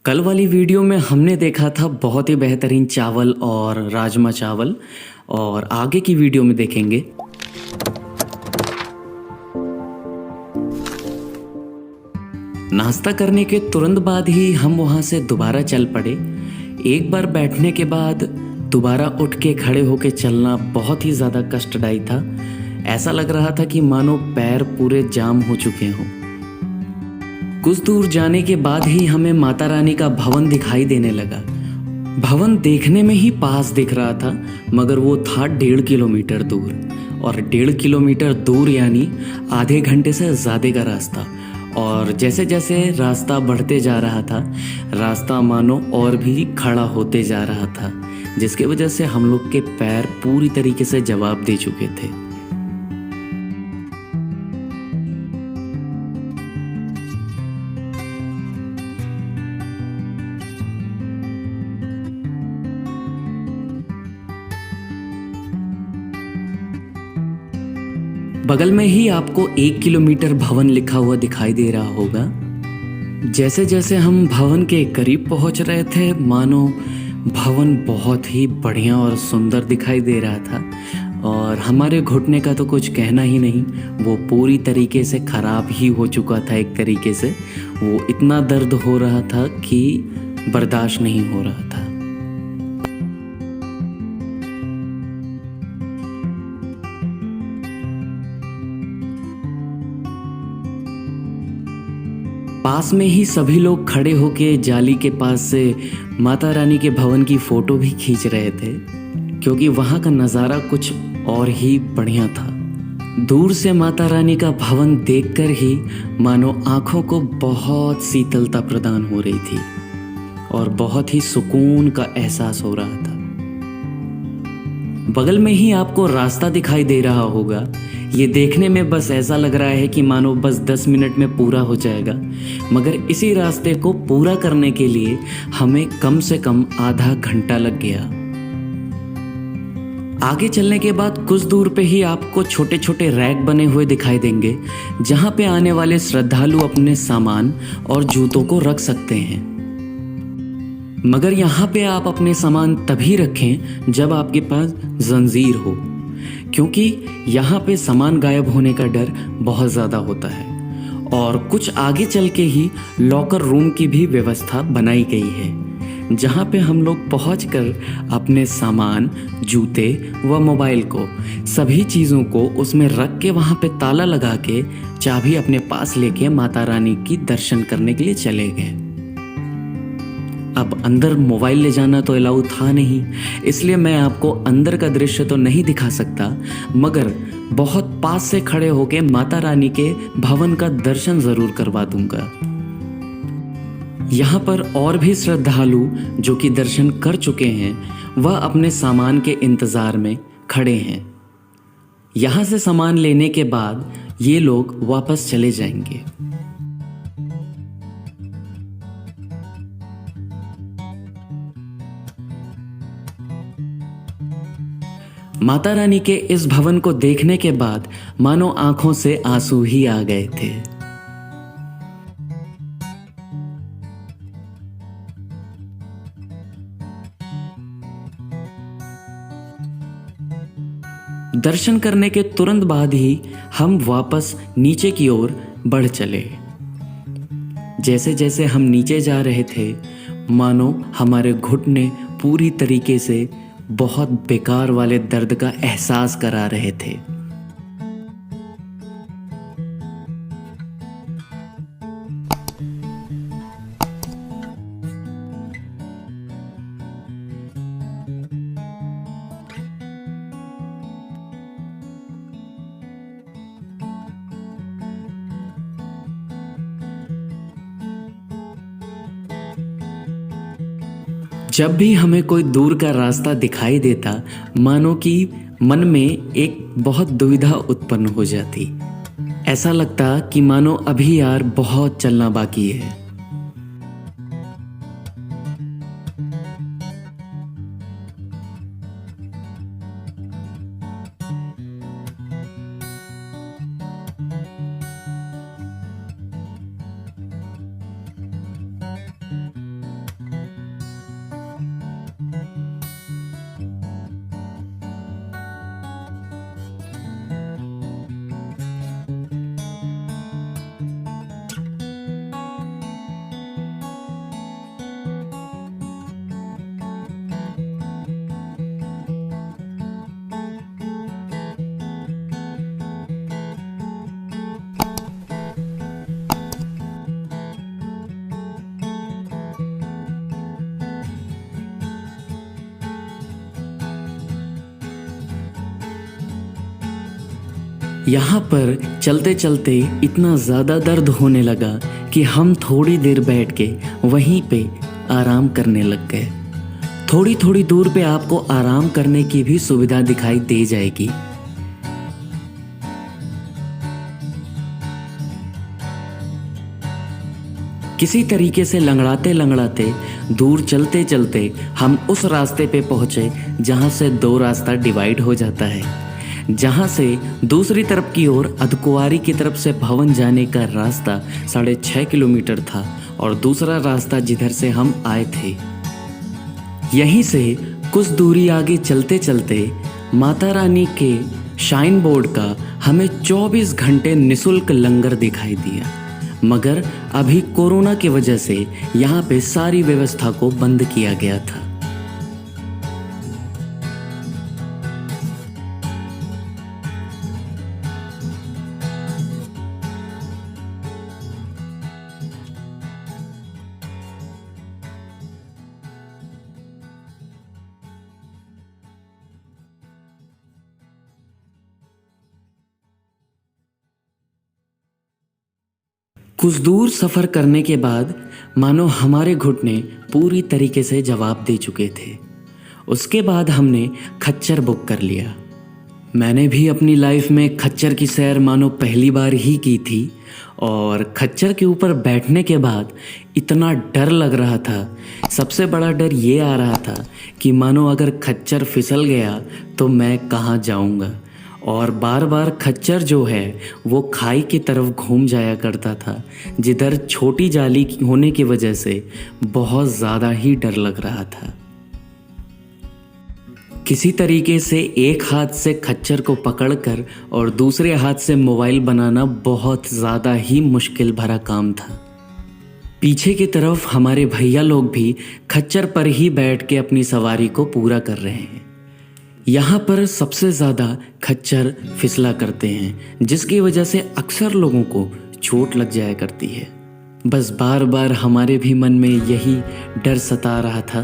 कल वाली वीडियो में हमने देखा था बहुत ही बेहतरीन चावल और राजमा चावल। और आगे की वीडियो में देखेंगे नाश्ता करने के तुरंत बाद ही हम वहाँ से दोबारा चल पड़े। एक बार बैठने के बाद दोबारा उठ के खड़े होके चलना बहुत ही ज़्यादा कष्टदायी था। ऐसा लग रहा था कि मानो पैर पूरे जाम हो चुके हों। कुछ दूर जाने के बाद ही हमें माता रानी का भवन दिखाई देने लगा। भवन देखने में ही पास दिख रहा था, मगर वो था 1.5 किलोमीटर दूर। और 1.5 किलोमीटर दूर यानी आधे घंटे से ज़्यादा का रास्ता। और जैसे जैसे रास्ता बढ़ते जा रहा था, रास्ता मानो और भी खड़ा होते जा रहा था, जिसकी वजह से हम लोग के पैर पूरी तरीके से जवाब दे चुके थे। बगल में ही आपको 1 किलोमीटर भवन लिखा हुआ दिखाई दे रहा होगा। जैसे जैसे हम भवन के करीब पहुंच रहे थे, मानो भवन बहुत ही बढ़िया और सुंदर दिखाई दे रहा था। और हमारे घुटने का तो कुछ कहना ही नहीं, वो पूरी तरीके से खराब ही हो चुका था। एक तरीके से वो इतना दर्द हो रहा था कि बर्दाश्त नहीं हो रहा था। पास में ही सभी लोग खड़े होके जाली के पास से माता रानी के भवन की फोटो भी खींच रहे थे, क्योंकि वहाँ का नज़ारा कुछ और ही बढ़िया था। दूर से माता रानी का भवन देखकर ही मानो आँखों को बहुत शीतलता प्रदान हो रही थी और बहुत ही सुकून का एहसास हो रहा था। बगल में ही आपको रास्ता दिखाई दे रहा होगा। ये देखने में बस ऐसा लग रहा है कि मानो बस 10 मिनट में पूरा हो जाएगा, मगर इसी रास्ते को पूरा करने के लिए हमें कम से कम आधा घंटा लग गया। आगे चलने के बाद कुछ दूर पे ही आपको छोटे छोटे रैक बने हुए दिखाई देंगे, जहां पे आने वाले श्रद्धालु अपने सामान और जूतों को रख सकते हैं। मगर यहाँ पे आप अपने सामान तभी रखें जब आपके पास जंजीर हो, क्योंकि यहाँ पे सामान गायब होने का डर बहुत ज़्यादा होता है। और कुछ आगे चल के ही लॉकर रूम की भी व्यवस्था बनाई गई है, जहाँ पे हम लोग पहुँचकर अपने सामान, जूते व मोबाइल को, सभी चीज़ों को उसमें रख के वहाँ पे ताला लगा के चाबी अपने पास लेके माता रानी की दर्शन करने के लिए चले गए। अब अंदर मोबाइल ले जाना तो अलाउ था नहीं, इसलिए मैं आपको अंदर का दृश्य तो नहीं दिखा सकता, मगर बहुत पास से खड़े होके माता रानी के भवन का दर्शन जरूर करवा दूंगा। यहाँ पर और भी श्रद्धालु जो कि दर्शन कर चुके हैं, वह अपने सामान के इंतजार में खड़े हैं। यहाँ से सामान लेने के बाद ये लोग वापस चले जाएंगे। माता रानी के इस भवन को देखने के बाद मानो आंखों से आंसू ही आ गए थे। दर्शन करने के तुरंत बाद ही हम वापस नीचे की ओर बढ़ चले। जैसे जैसे हम नीचे जा रहे थे, मानो हमारे घुटने पूरी तरीके से बहुत बेकार वाले दर्द का एहसास करा रहे थे। जब भी हमें कोई दूर का रास्ता दिखाई देता, मानो कि मन में एक बहुत दुविधा उत्पन्न हो जाती। ऐसा लगता कि मानो अभी यार बहुत चलना बाकी है। यहाँ पर चलते चलते इतना ज़्यादा दर्द होने लगा कि हम थोड़ी देर बैठ के वहीं पे आराम करने लग गए। थोड़ी थोड़ी दूर पे आपको आराम करने की भी सुविधा दिखाई दे जाएगी। किसी तरीके से लंगड़ाते लंगड़ाते दूर चलते चलते हम उस रास्ते पे पहुंचे जहां से दो रास्ता डिवाइड हो जाता है, जहां से दूसरी तरफ की ओर अधकुआरी की तरफ से भवन जाने का रास्ता 6.5 किलोमीटर था और दूसरा रास्ता जिधर से हम आए थे। यहीं से कुछ दूरी आगे चलते चलते माता रानी के शाइन बोर्ड का हमें 24 घंटे निःशुल्क लंगर दिखाई दिया, मगर अभी कोरोना की वजह से यहाँ पे सारी व्यवस्था को बंद किया गया था। कुछ दूर सफ़र करने के बाद मानो हमारे घुटने पूरी तरीके से जवाब दे चुके थे। उसके बाद हमने खच्चर बुक कर लिया। मैंने भी अपनी लाइफ में खच्चर की सैर मानो पहली बार ही की थी और खच्चर के ऊपर बैठने के बाद इतना डर लग रहा था। सबसे बड़ा डर ये आ रहा था कि मानो अगर खच्चर फिसल गया तो मैं कहाँ जाऊँगा, और बार बार खच्चर जो है वो खाई की तरफ घूम जाया करता था, जिधर छोटी जाली होने की वजह से बहुत ज़्यादा ही डर लग रहा था। किसी तरीके से एक हाथ से खच्चर को पकड़कर और दूसरे हाथ से मोबाइल बनाना बहुत ज़्यादा ही मुश्किल भरा काम था। पीछे की तरफ हमारे भैया लोग भी खच्चर पर ही बैठ के अपनी सवारी को पूरा कर रहे हैं। यहाँ पर सबसे ज़्यादा खच्चर फिसला करते हैं, जिसकी वजह से अक्सर लोगों को चोट लग जाया करती है। बस बार बार हमारे भी मन में यही डर सता रहा था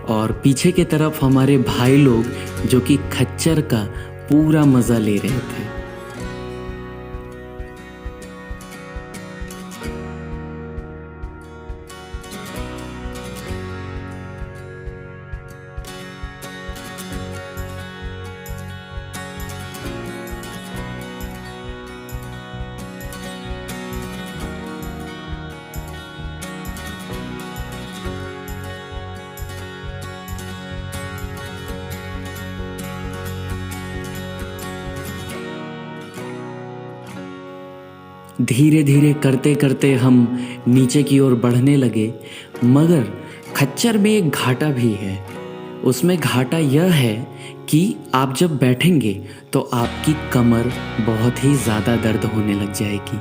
और पीछे की तरफ हमारे भाई लोग जो कि खच्चर का पूरा मज़ा ले रहे थे। धीरे धीरे करते करते हम नीचे की ओर बढ़ने लगे, मगर खच्चर में एक घाटा भी है। उसमें घाटा यह है कि आप जब बैठेंगे तो आपकी कमर बहुत ही ज़्यादा दर्द होने लग जाएगी।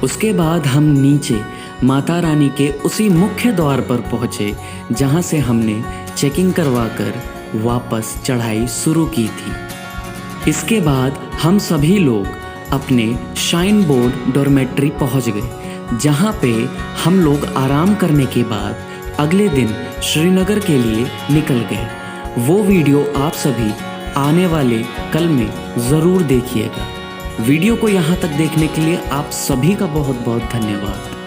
उसके बाद हम नीचे माता रानी के उसी मुख्य द्वार पर पहुँचे जहाँ से हमने चेकिंग करवाकर वापस चढ़ाई शुरू की थी। इसके बाद हम सभी लोग अपने शाइन बोर्ड डॉर्मेट्री पहुँच गए, जहाँ पे हम लोग आराम करने के बाद अगले दिन श्रीनगर के लिए निकल गए। वो वीडियो आप सभी आने वाले कल में ज़रूर देखिएगा। वीडियो को यहाँ तक देखने के लिए आप सभी का बहुत बहुत धन्यवाद।